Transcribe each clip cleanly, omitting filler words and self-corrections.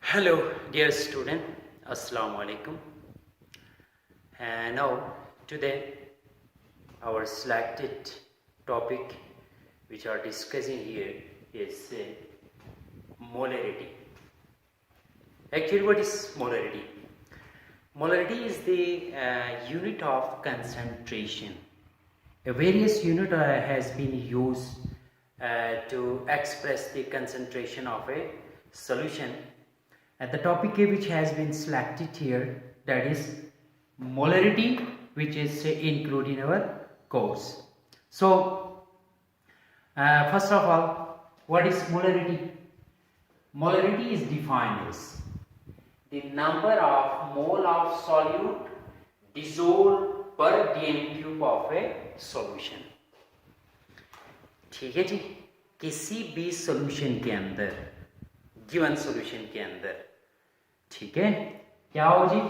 Hello, dear student. Assalamu alaikum. And now, today, our selected topic, which are discussing here, is molarity. Actually, what is molarity? Molarity is the unit of concentration. A various unit has been used to express the concentration of a solution. And the topic which has been selected here, that is molarity, which is included in our course. So, first of all, what is molarity? Molarity is defined as the number of mole of solute dissolved per dm cube of a solution. ठीक है जी, किसी भी solution के अंदर, given solution के अंदर, ठीक है, क्या हो जी,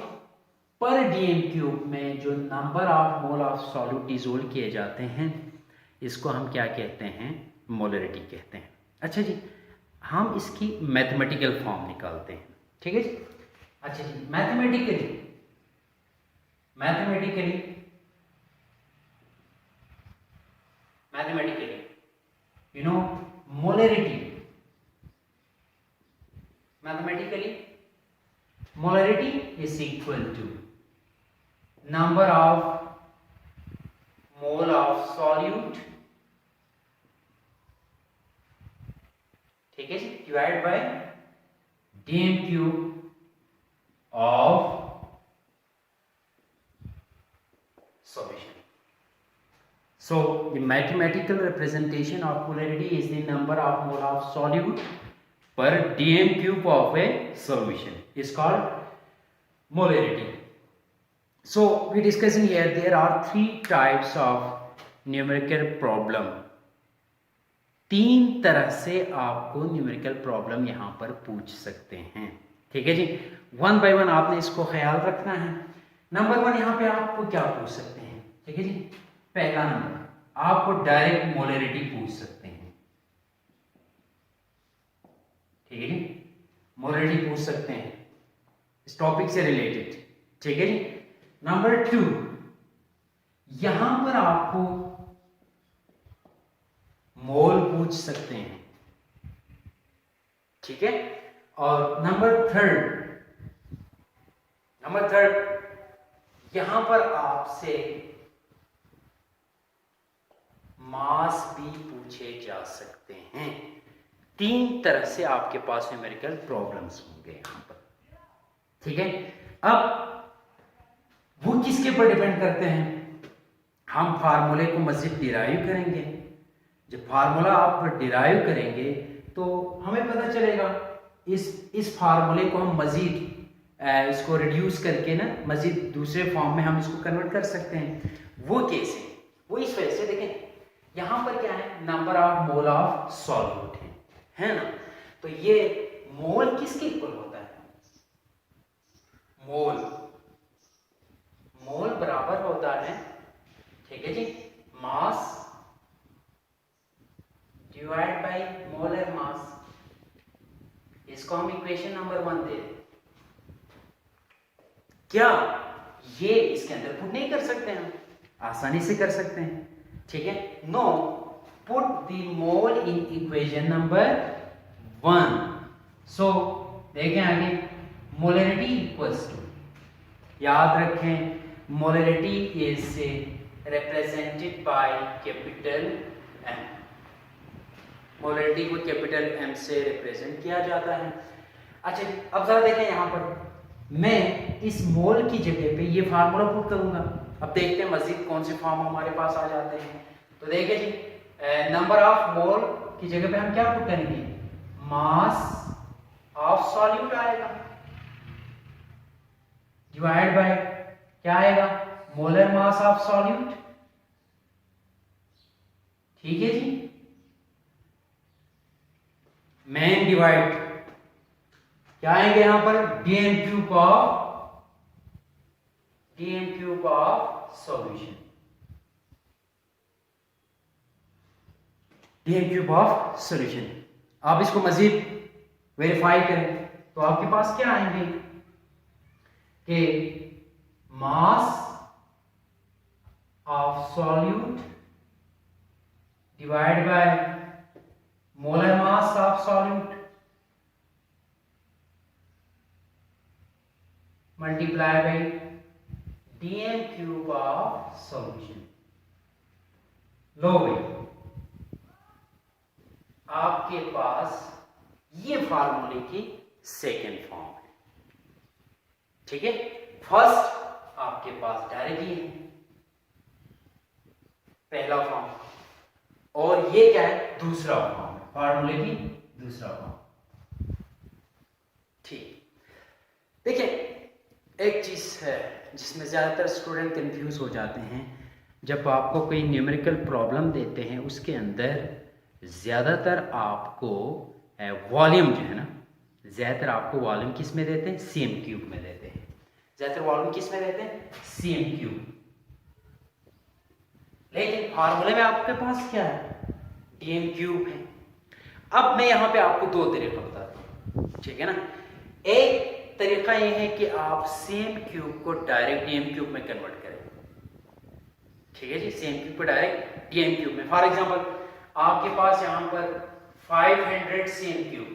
पर डीएम क्यूब में जो number of mole of solute dissolve किए जाते हैं, इसको हम क्या कहते हैं? मोलरिटी कहते हैं. अच्छा जी, हम इसकी मैथमेटिकल फॉर्म निकालते हैं. ठीक है जी. अच्छा जी, mathematically you know molarity is equal to number of mole of solute, ठीक है जी, divide by dm cube of solution. So the mathematical representation of molarity is the number of mole of solute per dm cube of a solution is called molarity. So we discussing here there are three types of numerical problem. तीन तरह से आपको numerical problem यहाँ पर पूछ सकते हैं. ठीक है जी, वन बाय वन आपने इसको ख्याल रखना है. नंबर वन, यहाँ पे आपको क्या पूछ सकते हैं? ठीक है जी, पहला नंबर आपको डायरेक्ट मोलरिटी पूछ सकते हैं. ठीक है जी, मोलरिटी पूछ सकते हैं इस टॉपिक से रिलेटेड. ठीक है जी. नंबर टू, यहां पर आपको मोल पूछ सकते हैं. ठीक है. और नंबर थर्ड, यहां पर आपसे मास भी पूछे जा सकते हैं. तीन तरह से आपके पास न्यूमेरिकल प्रॉब्लम्स होंगे यहां पर. ठीक है. अब वो किसके पर डिपेंड करते हैं? हम फार्मूले को मजीद डिराइव करेंगे. जब फार्मूला आप डिराइव करेंगे तो हमें पता चलेगा इस फार्मूले को हम मजीद इसको रिड्यूस करके ना मजीद दूसरे फॉर्म में हम इसको कन्वर्ट कर सकते हैं. वो कैसे? वो इस वजह से, देखें यहां पर क्या है, number of mole of solute है ना. तो ये मोल किसके इक्वल होता है? मोल बराबर होता है, ठीक है जी, mass divide by molar mass. इसको हम इक्वेशन नंबर 1 दे दें. क्या ये इसके अंदर पुट नहीं कर सकते? हम आसानी से कर सकते हैं. ठीक है. No, put the mole in equation number 1. So देखें आगे, मोलरिटी इक्वल्स टू, याद रखें, molarity is represented by capital M. Molarity को कैपिटल एम से रिप्रेजेंट किया जाता है. अच्छा, अब जरा देखें यहां पर मैं इस मोल की जगह पे ये फार्मूला पुट करूंगा. अब देखते हैं मजीद कौन से फॉर्म हमारे पास आ जाते हैं. तो देखिए जी, नंबर ऑफ मोल की जगह पे हम क्या पुट करेंगे? मास ऑफ सॉल्यूट आएगा डिवाइड बाय क्या आएगा? Molar mass of solute. ठीक है जी. मेन डिवाइड क्या आएंगे यहां पर? DM cube of solution. DM cube of solution. आप इसको मजीद वेरीफाई करें. तो आपके पास क्या आएंगे कि mass of solute divide by molar mass of solute multiply by dm cube of solution. लो भाई, आपके पास ये फार्मूले की सेकेंड फॉर्म है, ठीक है। फर्स्ट आपके पास डायरेक्ट ही है पहला फॉर्म, और ये क्या है, दूसरा फॉर्म है, फार्मूले की दूसरा फॉर्म। ठीक, देखिए एक चीज है जिसमें ज्यादातर स्टूडेंट कंफ्यूज हो जाते हैं, जब आपको कोई न्यूमेरिकल प्रॉब्लम देते हैं उसके अंदर ज्यादातर आपको वॉल्यूम जो है ना, ज्यादातर आपको वॉल्यूम किस में देते हैं, सीएम क्यूब में देते हैं। ज्यादातर वॉल्यूम किस में देते हैं, सीएम क्यूब। लेकिन फार्मूले में आपके पास क्या है, डीएम क्यूब है। अब मैं यहां पे आपको दो तरीका बताता हूं, ठीक है ना। एक तरीका यह है कि आप सीएम क्यूब को डायरेक्ट डीएम क्यूब में कन्वर्ट करें, ठीक है जी। सीएम क्यूब को डायरेक्ट डीएम क्यूब में, फॉर एग्जांपल आपके पास यहां पर 500 सीएम क्यूब,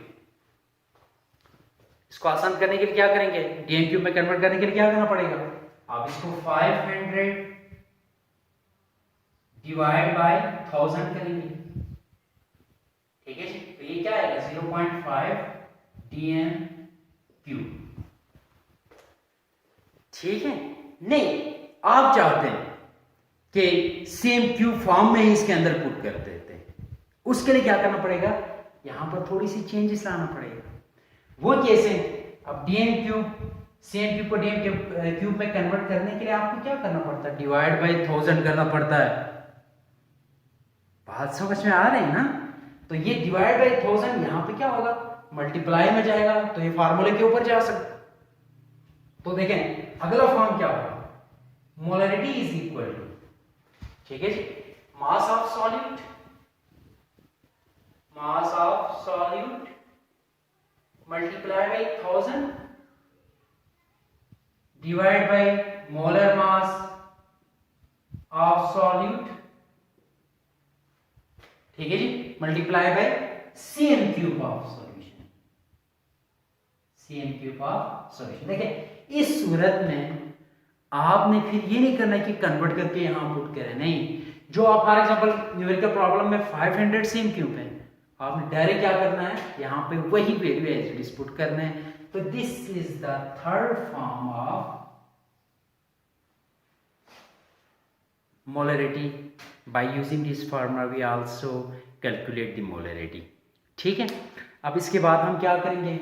इसको आसान करने के लिए क्या करेंगे, डीएम क्यूब में कन्वर्ट करने के लिए क्या करना पड़ेगा, आप इसको 500 डिवाइड बाय 1000 करेंगे, ठीक है जी। तो ये क्या आएगा, 0.5 डीएम क्यूब, ठीक है। नहीं, आप चाहते हैं कि सेम क्यूब फॉर्म में ही इसके अंदर पुट कर देते हैं, उसके लिए क्या करना पड़ेगा, यहां पर थोड़ी सी चेंजेस लाना पड़ेगा। वो कैसे, अब डीएम क्यूब सेम क्यूब को डीएम क्यूब में कन्वर्ट करने के लिए आपको क्या करना पड़ता है, डिवाइड बाय 1000 करना पड़ता है। बात समझ में आ रही है ना। तो ये डिवाइड बाय 1000 यहां पे क्या होगा, मल्टीप्लाई में जाएगा, तो ये फार्मूले के ऊपर जा सकता। तो देखें अगला फॉर्म क्या होगा, मोलरिटी इज इक्वल टू, ठीक है जी, mass of solute multiply by 1000 divide by molar mass of solute, ठीक है जी, multiply by CM cube of solution, CM cube of solution. देखिए इस सूरत में आपने फिर ये नहीं करना कि कन्वर्ट करके यहां पुट करें, नहीं। जो आप फॉर एग्जांपल न्यूमेरिकल प्रॉब्लम में 500 सीएम क्यूब है, आपने डायरेक्ट क्या करना है, यहां पे वही value as it is put करना है। तो this is the third form of molarity. By using this formula we also calculate the molarity, ठीक है। अब इसके बाद हम क्या करेंगे,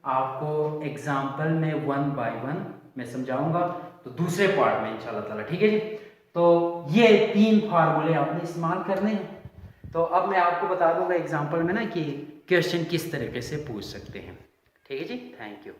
आपको एग्जाम्पल में 1 by 1 मैं समझाऊंगा, तो दूसरे पार्ट में इंशाल्लाह ताला, ठीक है जी। तो ये 3 फार्मूले आपने इस्तेमाल करने हैं। तो अब मैं आपको बता दूंगा एग्जाम्पल में ना कि क्वेश्चन किस तरीके से पूछ सकते हैं, ठीक है जी। Thank you.